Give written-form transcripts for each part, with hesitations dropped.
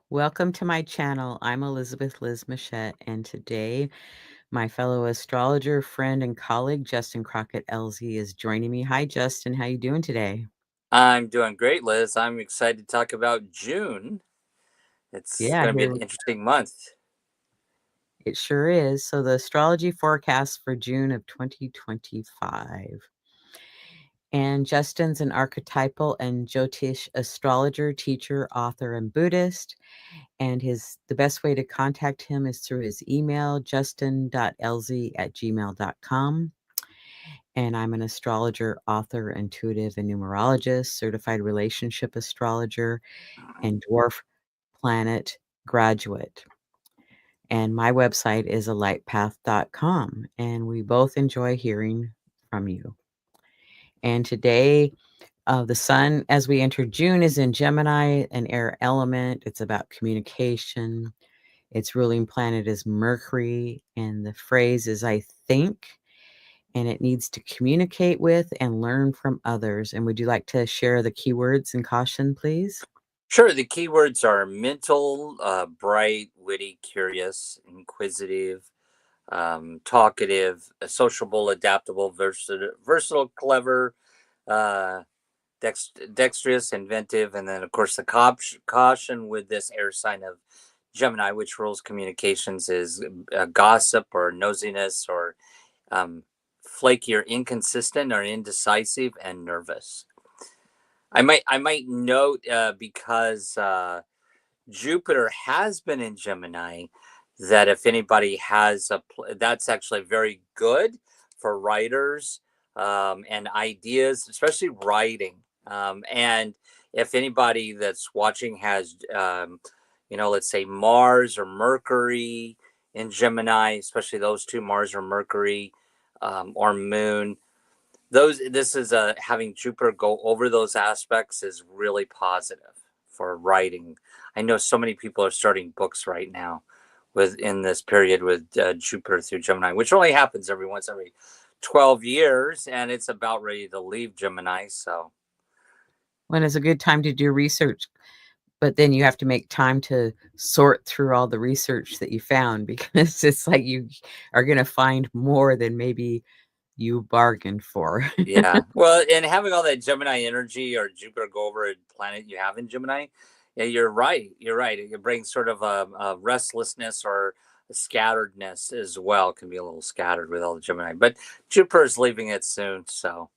Welcome to my channel. I'm Elizabeth Liz Muschett, and today my fellow astrologer, friend, and colleague, Justin Crockett Elzie, is joining me. Hi, Justin. How you doing today? I'm doing great, Liz. I'm excited to talk about June. It's Yeah, going to be here an interesting month. it sure is. So the astrology forecast for June of 2025. And Justin's an archetypal and Jyotish astrologer, teacher, author, and Buddhist. And the best way to contact him is through his email, justin.elzie@gmail.com. And I'm an astrologer, author, intuitive, and numerologist, certified relationship astrologer, and dwarf planet graduate. And my website is alightpath.com. And we both enjoy hearing from you. And today, the sun, as we enter June, is in Gemini, an air element. It's about communication. Its ruling planet is Mercury. And the phrase is, I think. And it needs to communicate with and learn from others. And would you like to share the keywords and caution, please? Sure, the keywords are mental, bright, witty, curious, inquisitive, talkative, sociable, adaptable, versatile, clever, uh, dexterous, inventive, and then, of course, the caution with this air sign of Gemini, which rules communications, is gossip or nosiness or um, flaky or inconsistent or indecisive and nervous. I might note because Jupiter has been in Gemini that if anybody has that's actually very good for writers and ideas, especially writing. And if anybody that's watching has, let's say Mars or Mercury in Gemini, especially those two, Mars or Mercury, or Moon, this is having Jupiter go over those aspects is really positive for writing. I know so many people are starting books right now in this period with Jupiter through Gemini, which only happens every 12 years, and it's about ready to leave Gemini. So When is a good time to do research? But then you have to make time to sort through all the research that you found because it's like you are going to find more than maybe you bargained for. yeah, well, and having all that Gemini energy or Jupiter go over a planet you have in Gemini, yeah, you're right. You're right. It brings sort of a restlessness or a scatteredness as well. It can be a little scattered with all the Gemini, but Jupiter's leaving it soon. So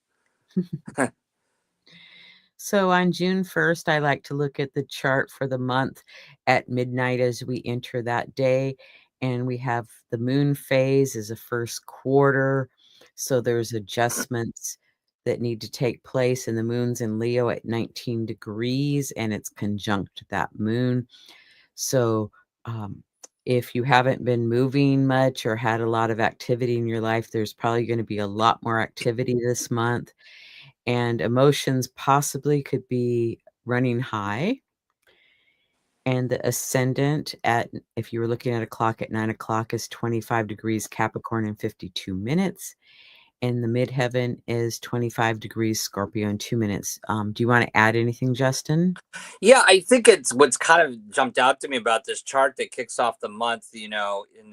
So on June 1st, I like to look at the chart for the month at midnight as we enter that day. And we have the moon phase is a first quarter. So there's adjustments that need to take place. And the moon's in Leo at 19 degrees and it's conjunct that moon. So if you haven't been moving much or had a lot of activity in your life, there's probably going to be a lot more activity this month, and emotions possibly could be running high. And the ascendant if you were looking at a clock at 9 o'clock, is 25 degrees Capricorn in 52 minutes. And the midheaven is 25 degrees Scorpio in 2 minutes. Do you want to add anything, Justin? yeah, I think it's what's kind of jumped out to me about this chart that kicks off the month, and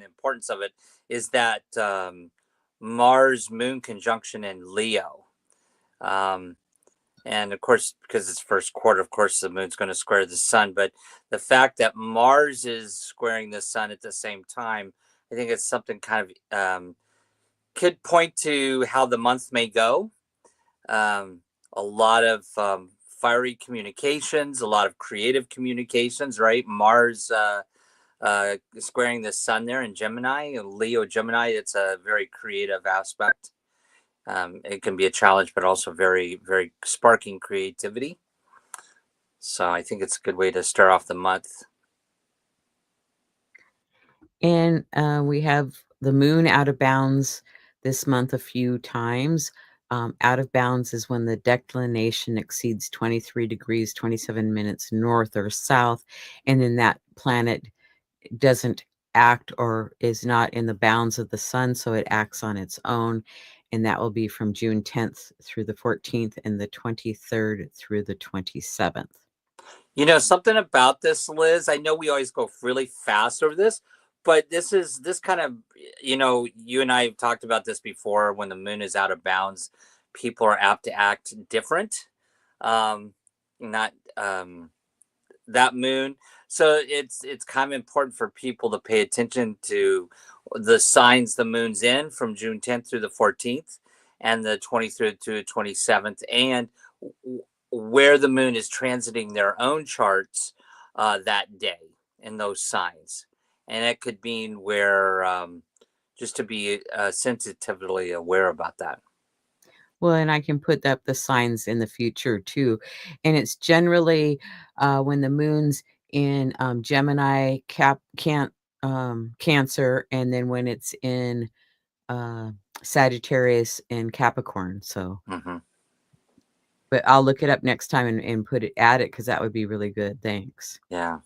the importance of it is that Mars Moon conjunction in Leo. Um, and of course, because it's first quarter, of course, the moon's going to square the sun. But the fact that Mars is squaring the sun at the same time, I think it's something kind of could point to how the month may go. A lot of fiery communications, a lot of creative communications, right? Mars squaring the sun there in Gemini, Leo Gemini. It's a very creative aspect. It can be a challenge, but also very, very sparking creativity. So I think it's a good way to start off the month. And we have the moon out of bounds this month a few times. Out of bounds is when the declination exceeds 23 degrees, 27 minutes north or south. And then that planet doesn't act or is not in the bounds of the sun, so it acts on its own. And that will be from June 10th through the 14th and the 23rd through the 27th. You know, something about this, Liz, I know we always go really fast over this, but this kind of, you and I have talked about this before. When the moon is out of bounds, people are apt to act different. Not that moon. So it's kind of important for people to pay attention to the signs the moon's in from June 10th through the 14th and the 23rd to 27th, and where the moon is transiting their own charts that day in those signs. And it could mean where, just to be sensitively aware about that. Well, and I can put up the signs in the future too. And it's generally when the moon's in Gemini, Cancer, and then when it's in uh, Sagittarius and Capricorn. So, Mm-hmm. but I'll look it up next time and put it at it because that would be really good. Thanks. Yeah.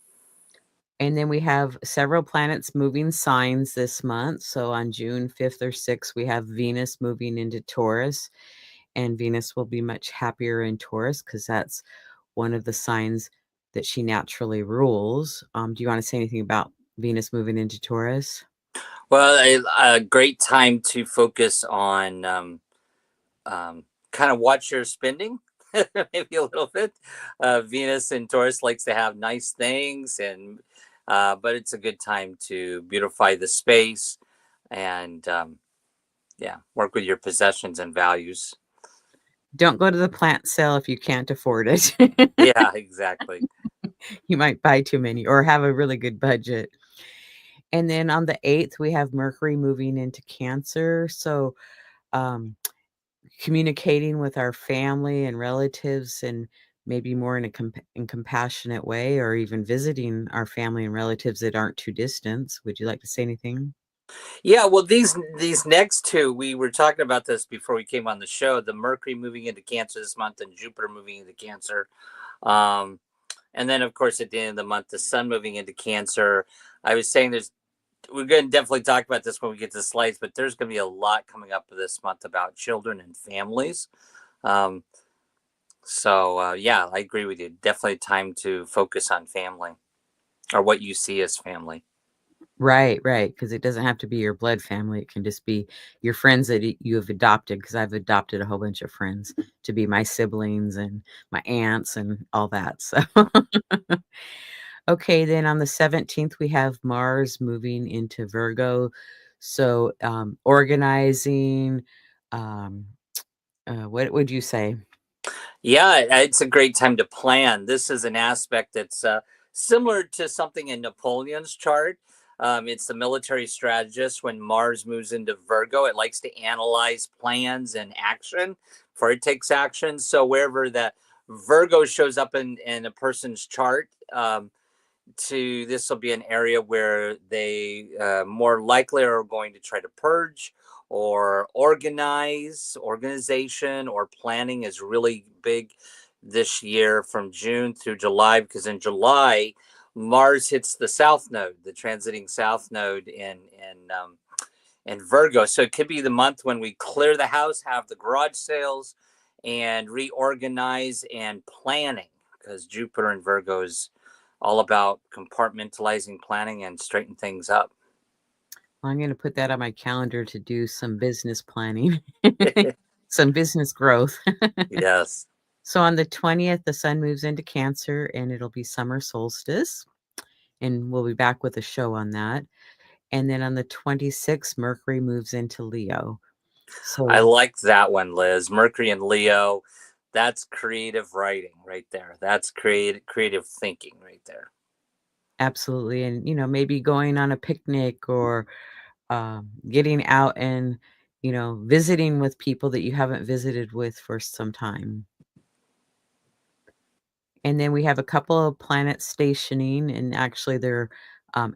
And then we have several planets moving signs this month. So on June 5th or 6th, we have Venus moving into Taurus. And Venus will be much happier in Taurus because that's one of the signs that she naturally rules. Do you want to say anything about Venus moving into Taurus? Well, a great time to focus on kind of watch your spending, maybe a little bit. Venus and Taurus likes to have nice things, and but it's a good time to beautify the space and yeah, work with your possessions and values. Don't go to the plant sale if you can't afford it. Yeah, exactly. You might buy too many or have a really good budget. And then on the 8th, we have Mercury moving into Cancer. So, um, communicating with our family and relatives and maybe more in a compassionate way, or even visiting our family and relatives that aren't too distant. Would you like to say anything? Yeah, well, these next two, we were talking about this before we came on the show. The Mercury moving into Cancer this month, and Jupiter moving into Cancer. Um, and then, of course, at the end of the month, the Sun moving into Cancer. I was saying we're going to definitely talk about this when we get to the slides, but there's going to be a lot coming up this month about children and families. Um, so yeah, I agree with you. Definitely time to focus on family, or what you see as family. Right, right. Because it doesn't have to be your blood family. It can just be your friends that you have adopted. Because I've adopted a whole bunch of friends to be my siblings and my aunts and all that. So, okay, then on the 17th, we have Mars moving into Virgo. So, organizing, um, what would you say? Yeah, it's a great time to plan. This is an aspect that's similar to something in Napoleon's chart. It's the military strategist. When Mars moves into Virgo, it likes to analyze plans and action before it takes action. So wherever that Virgo shows up in a person's chart, this will be an area where they more likely are going to try to purge or organization or planning is really big this year from June through July, because in July Mars hits the south node, the transiting south node in Virgo. So it could be the month when we clear the house, have the garage sales, and reorganize and planning, because Jupiter in Virgo is all about compartmentalizing, planning, and straighten things up. I'm going to put that on my calendar to do some business planning, some business growth. Yes. So on the 20th, the sun moves into Cancer and it'll be summer solstice. And we'll be back with a show on that. And then on the 26th, Mercury moves into Leo. I So like that one, Liz. Mercury and Leo. That's creative writing right there. That's creative thinking right there. absolutely. And, maybe going on a picnic or getting out and, visiting with people that you haven't visited with for some time. And then we have a couple of planets stationing, and actually they're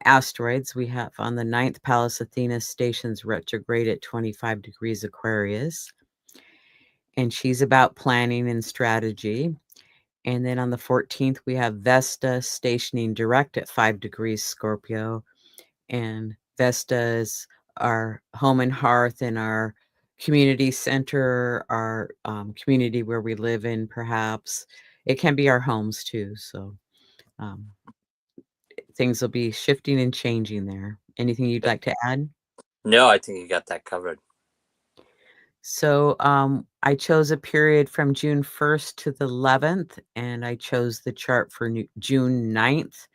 asteroids. We have on the 9th, Pallas Athena stations retrograde at 25 degrees Aquarius, and she's about planning and strategy. And then on the 14th, we have Vesta stationing direct at 5 degrees Scorpio. And Vesta is our home and hearth and our community center, our community where we live in, perhaps. It can be our homes too. So. Um, things will be shifting and changing there. Anything you'd like to add? No, I think you got that covered. So, I chose a period from June 1st to the 11th, and I chose the chart for June 9th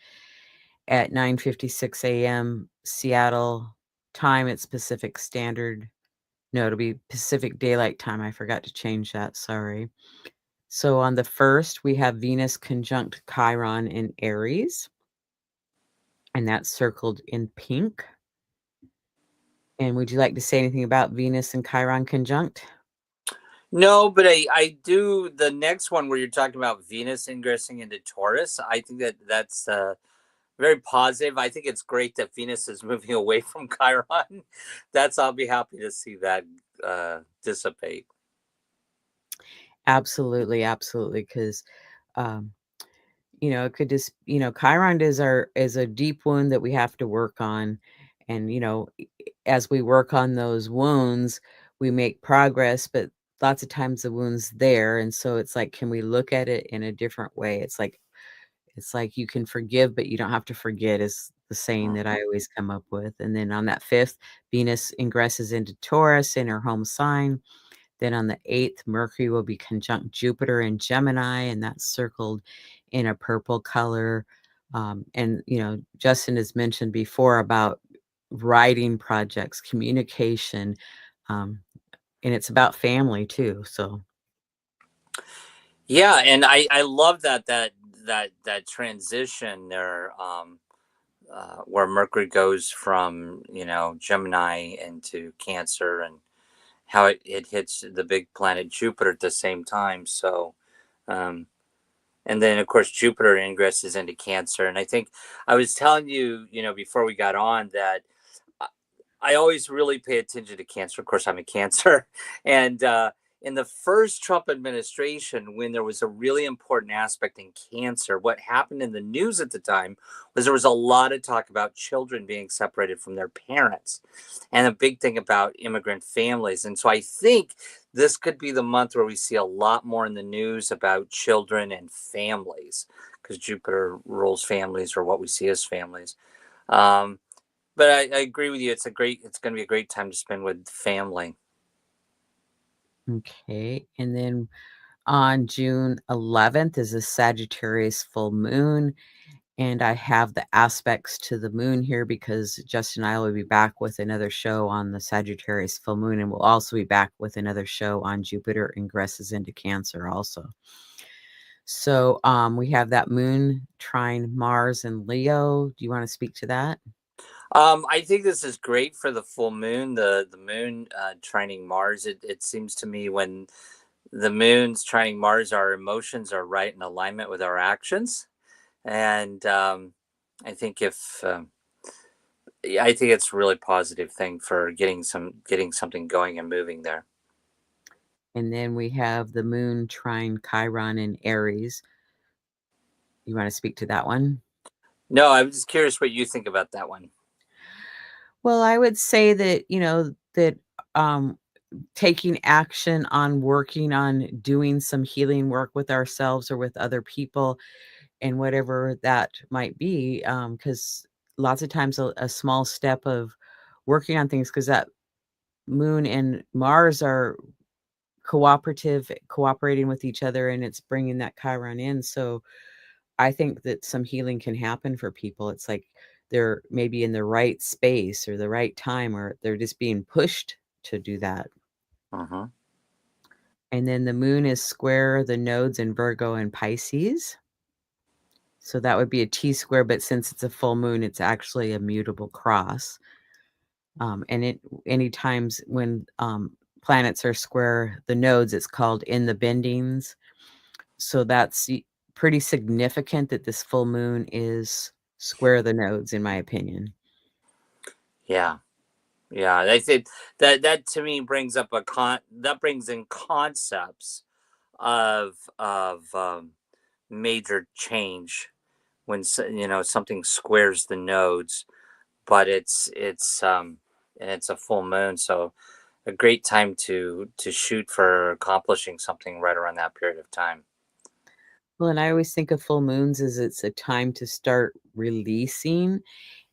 at 9:56 a.m. Seattle time. It's Pacific Standard. No, it'll be Pacific Daylight Time. I forgot to change that. Sorry. So on the 1st, we have Venus conjunct Chiron in Aries, and that's circled in pink. And would you like to say anything about Venus and Chiron conjunct? No, but I do the next one where you're talking about Venus ingressing into Taurus. I think that's very positive. I think it's great that Venus is moving away from Chiron. I'll be happy to see that dissipate. Absolutely, absolutely, 'cause, um, it could just Chiron is a deep wound that we have to work on, and, as we work on those wounds, we make progress, but lots of times the wound's there, and so it's like, can we look at it in a different way? It's like you can forgive, but you don't have to forget is the saying that I Mhm. always come up with, and then on that 5th, Venus ingresses into Taurus in her home sign. Then on the 8th, Mercury will be conjunct Jupiter in Gemini, and that's circled in a purple color. And, Justin has mentioned before about writing projects, communication, um, and it's about family too. So, Yeah, and I love that transition there, where Mercury goes from Gemini into Cancer, and how it hits the big planet Jupiter at the same time. So, um, and then of course Jupiter ingresses into Cancer, and I think I was telling you, before we got on that I always really pay attention to Cancer. Of course, I'm a Cancer. And in the first Trump administration, when there was a really important aspect in Cancer, what happened in the news at the time was there was a lot of talk about children being separated from their parents and a big thing about immigrant families. And so I think this could be the month where we see a lot more in the news about children and families, because Jupiter rules families, or what we see as families. Um, but I agree with you. It's going to be a great time to spend with family. okay. And then on June 11th is a Sagittarius full moon. And I have the aspects to the moon here because Justin and I will be back with another show on the Sagittarius full moon, and we'll also be back with another show on Jupiter ingresses into Cancer also. So, we have that moon trine Mars and Leo. Do you want to speak to that? I think this is great for the full moon. The moon trining Mars. It seems to me when the moon's trining Mars, our emotions are right in alignment with our actions, and I think if yeah, I think it's a really positive thing for getting something going and moving there. And then we have the moon trine Chiron in Aries. You want to speak to that one? No, I'm just curious what you think about that one. Well, I would say that, um, taking action on working on doing some healing work with ourselves or with other people and whatever that might be, because lots of times a small step of working on things, because that moon and Mars are cooperating with each other, and it's bringing that Chiron in. So I think that some healing can happen for people. It's like they're maybe in the right space or the right time, or they're just being pushed to do that. Hmm. And then the moon is square the nodes in Virgo and Pisces. So that would be a T square, but since it's a full moon, it's actually a mutable cross. And any times when planets are square the nodes, it's called in the bendings. So that's pretty significant that this full moon is square the nodes, in my opinion. Yeah. Yeah, I think that to me brings up that brings in concepts of major change when something squares the nodes, but and it's a full moon, so a great time to shoot for accomplishing something right around that period of time. Well, and I always think of full moons as it's a time to start releasing.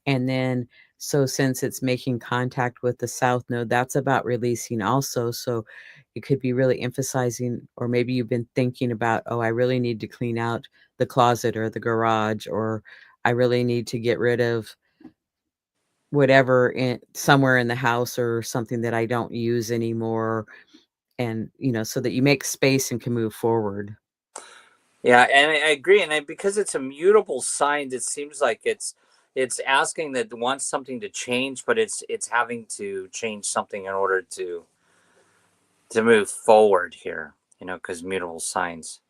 And then, so since it's making contact with the south node, that's about releasing also. So it could be really emphasizing, or maybe you've been thinking about, oh, I really need to clean out the closet or the garage, or I really need to get rid of whatever in somewhere in the house or something that I don't use anymore. And, so that you make space and can move forward. Yeah, and I agree. And because it's a mutable sign, it seems like it's asking that it wants something to change, but it's having to change something in order to move forward here. Because mutable signs.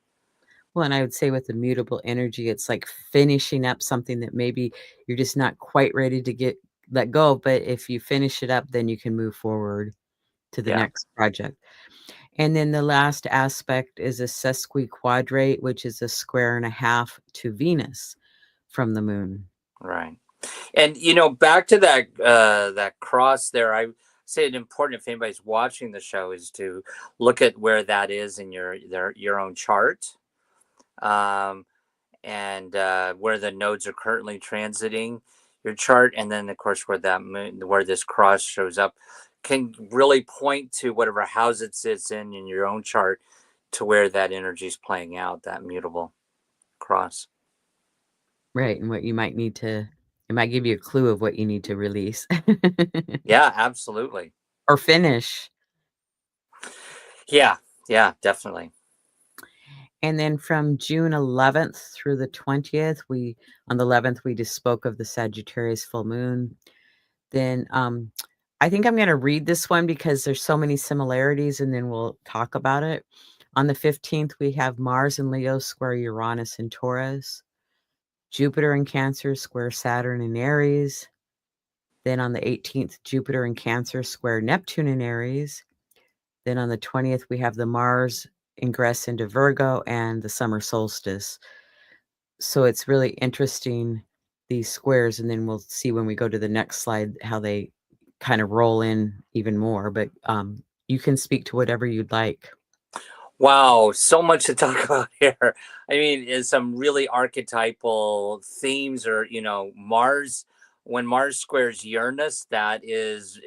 Well, and I would say with the mutable energy, it's like finishing up something that maybe you're just not quite ready to let go. But if you finish it up, then you can move forward to the Yeah, next project. And then the last aspect is a sesquiquadrate, which is a square and a half to Venus from the moon. right. And back to that cross there, I say it's important if anybody's watching the show is to look at where that is in your own chart, um, and where the nodes are currently transiting your chart, and then of course where this cross shows up can really point to whatever house it sits in your own chart to where that energy is playing out, that mutable cross. Right. And what you might it might give you a clue of what you need to release Yeah, absolutely. or finish. Yeah, yeah, definitely. And then from June 11th through the 20th, on the 11th, we just spoke of the Sagittarius full moon. Then I think I'm going to read this one because there's so many similarities, and then we'll talk about it. On the 15th, we have Mars in Leo square Uranus in Taurus, Jupiter in Cancer square Saturn in Aries. Then on the 18th, Jupiter in Cancer square Neptune in Aries. Then on the 20th, we have the Mars ingress into Virgo and the summer solstice. So it's really interesting, these squares, and then we'll see when we go to the next slide how they kind of roll in even more. But you can speak to whatever you'd like. Wow, so much to talk about here. I mean, is some really archetypal themes, or Mars. When Mars squares Uranus, that is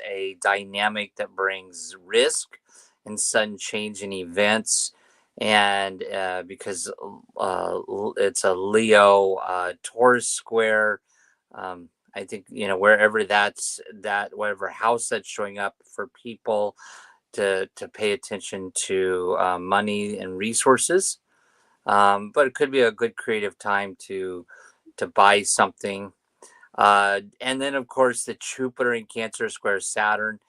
a dynamic that brings risk and sudden change in events, and because it's a Leo Taurus square, I think wherever whatever house that's showing up for people to pay attention to money and resources, but it could be a good creative time to buy something. And then of course the Jupiter in Cancer squares Saturn,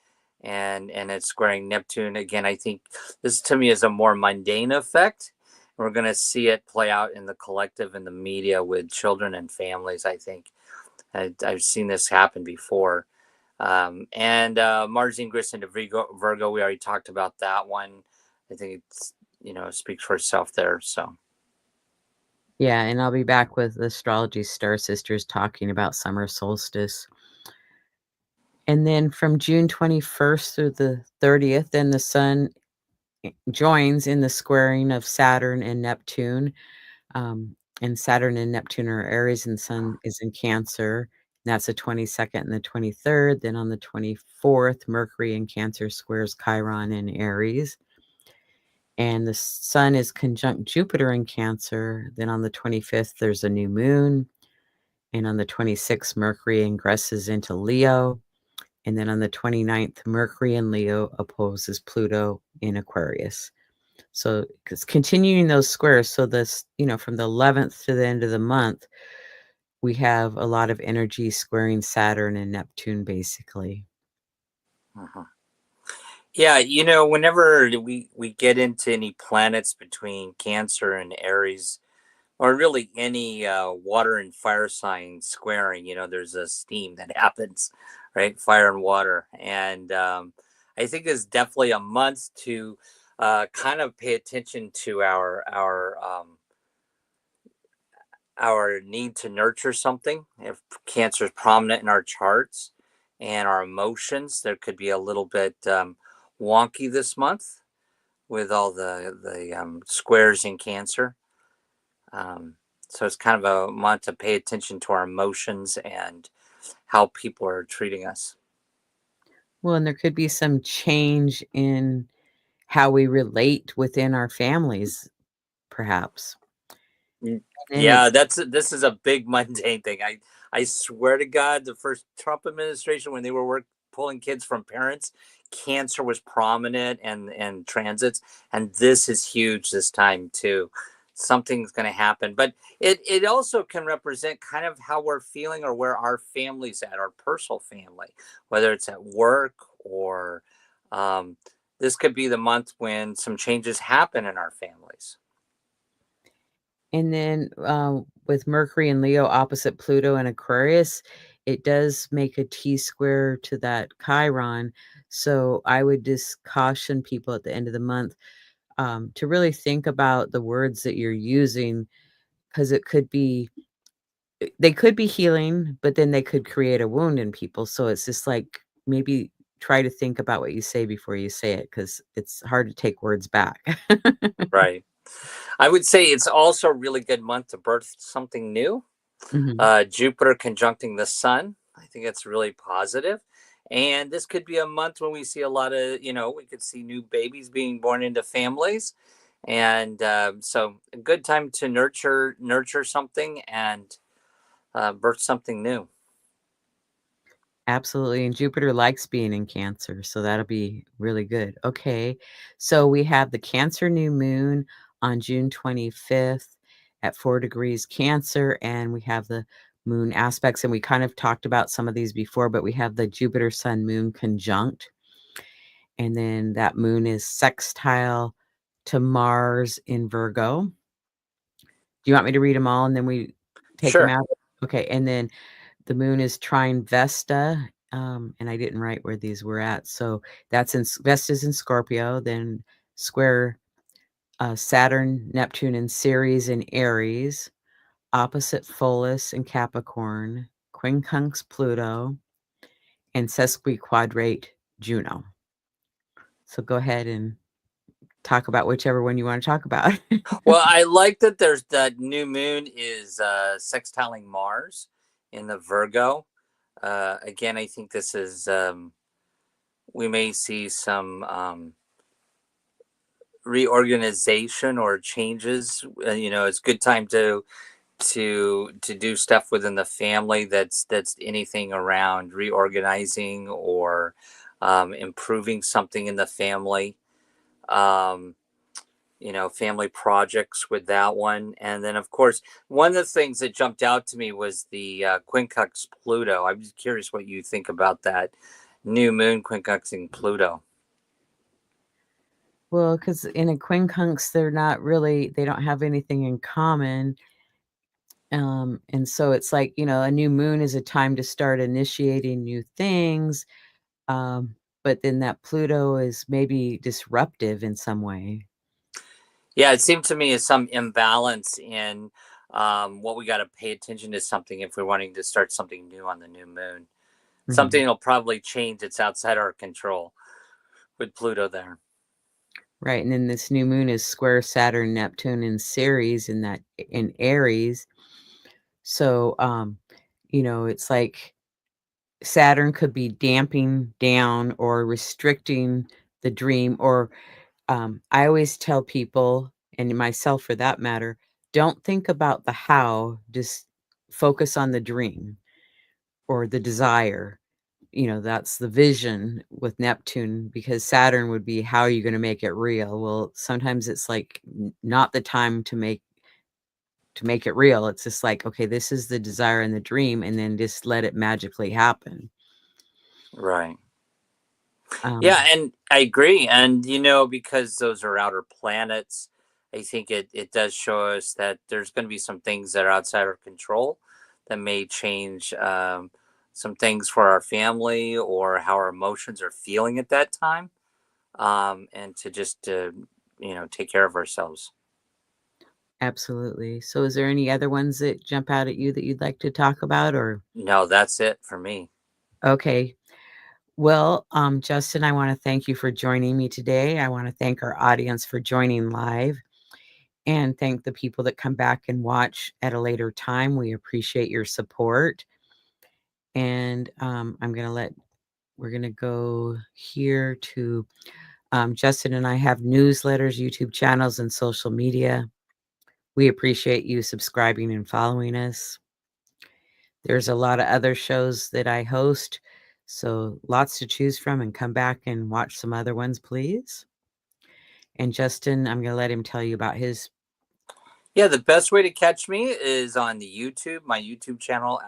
and it's squaring Neptune again. I think this to me is a more mundane effect. We're going to see it play out in the collective and the media with children and families. I think I've seen this happen before. And Mars ingress into Virgo, we already talked about that one. I think it's speaks for itself there. So Yeah, and I'll be back with Astrology Star Sisters talking about summer solstice. And then from June 21st through the 30th, then the sun joins in the squaring of Saturn and Neptune. And Saturn and Neptune are Aries, and Sun is in Cancer. That's the 22nd and the 23rd. Then on the 24th, Mercury in Cancer squares Chiron in Aries. And the Sun is conjunct Jupiter in Cancer. Then on the 25th, there's a new moon. And on the 26th, Mercury ingresses into Leo. And then on the 29th, Mercury in Leo opposes Pluto in Aquarius. So it's continuing those squares. So this, from the 11th to the end of the month, we have a lot of energy squaring Saturn and Neptune, basically. uh-huh. Yeah, whenever we get into any planets between Cancer and Aries, or really any water and fire sign squaring, there's a steam that happens, right? Fire and water. And I think it's definitely a month to kind of pay attention to our need to nurture something. If Cancer is prominent in our charts and our emotions, there could be a little bit wonky this month with all the squares in Cancer. So it's kind of a month to pay attention to our emotions and how people are treating us. Well, and there could be some change in how we relate within our families, perhaps. And Yeah, it's this is a big mundane thing. I swear to God, the first Trump administration, when they were pulling kids from parents, cancer was prominent and transits, and this is huge this time too. Something's going to happen, but it also can represent kind of how we're feeling or where our family's at, our personal family, whether it's at work or um, this could be the month when some changes happen in our families. And then, with Mercury and Leo opposite Pluto and Aquarius, it does make a T-square to that Chiron, so I would just caution people at the end of the month, to really think about the words that you're using, because it could be they could be healing, but then they could create a wound in people, so it's just like, maybe try to think about what you say before you say it, because it's hard to take words back. Right. I would say it's also a really good month to birth something new. Mhm. Jupiter conjuncting the sun. I think that's really positive. And this could be a month when we see a lot of, we could see new babies being born into families. And so a good time to nurture something and birth something new. Absolutely, and Jupiter likes being in Cancer, so that'll be really good. Okay, so we have the Cancer new moon on June 25th at 4 degrees Cancer, and we have the moon aspects, and we kind of talked about some of these before, but we have the Jupiter Sun moon conjunct, and then that moon is sextile to Mars in Virgo. Do you want me to read them all and then we take them Sure. out? Okay, and then the moon is trine Vesta, and I didn't write where these were at. So that's in Vesta's in Scorpio, then square Saturn, Neptune, and Ceres in Aries, opposite Pholus in Capricorn, quincunx Pluto, and sesquiquadrate Juno. So go ahead and talk about whichever one you want to talk about. Well, I like that there's that new moon is sextiling Mars in the Virgo. Again, I think this is, we may see some reorganization or changes. It's a good time to do stuff within the family that's anything around reorganizing or improving something in the family. Um, family projects with that one. And then, of course, one of the things that jumped out to me was the quincunx Pluto. I'm just curious what you think about that new moon quincunxing Pluto. Well, because in a quincunx, they don't have anything in common. And so it's like, a new moon is a time to start initiating new things. Um, but then that Pluto is maybe disruptive in some way. Yeah, it seemed to me as some imbalance in what we got to pay attention to something if we're wanting to start something new on the new moon. Something Mhm. will probably change. It's outside our control with Pluto there. Right. And then this new moon is square Saturn, Neptune, and Ceres in Aries. So, it's like Saturn could be damping down or restricting the dream, or I always tell people, and myself for that matter, don't think about the how, just focus on the dream or the desire. That's the vision with Neptune, because Saturn would be, how are you going to make it real? Well, sometimes it's like not the time to make it real. It's just like, okay, this is the desire and the dream, and then just let it magically happen. Right. Yeah, Um, and I agree. And because those are outer planets, I think it does show us that there's going to be some things that are outside our control that may change some things for our family or how our emotions are feeling at that time, and to just take care of ourselves. Absolutely. So is there any other ones that jump out at you that you'd like to talk about, or No, that's it for me. okay. Well, Justin, I want to thank you for joining me today. I want to thank our audience for joining live. and thank the people that come back and watch at a later time. We appreciate your support. And we're going to go here to Justin and I have newsletters, YouTube channels, and social media. We appreciate you subscribing and following us. There's a lot of other shows that I host, so lots to choose from, and come back and watch some other ones, please. And Justin, I'm going to let him tell you about his. Yeah, the best way to catch me is on the YouTube, my YouTube channel,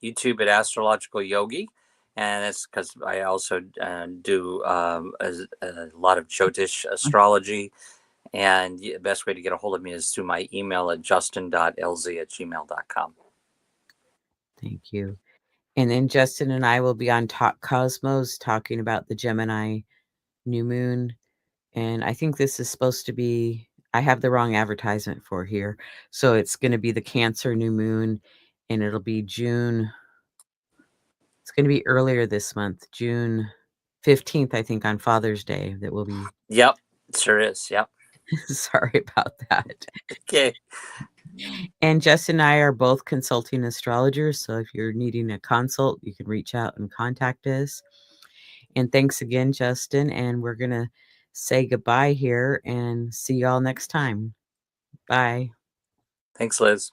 YouTube at Astrological Yogi. And it's because I also do a lot of Jyotish astrology. And the best way to get a hold of me is through my email at justin.elzie@gmail.com. Thank you. And then Justin and I will be on Talk Cosmos talking about the Gemini new moon. And I think this is supposed to be, I have the wrong advertisement for here. So it's going to be the Cancer new moon, and it'll be June. It's going to be earlier this month, June 15th, I think, on Father's Day, that will be. Yep, it sure is. Yep. Sorry about that. Okay. And Justin and I are both consulting astrologers. So if you're needing a consult, you can reach out and contact us. And thanks again, Justin. And we're going to say goodbye here and see y'all next time. Bye. Thanks, Liz.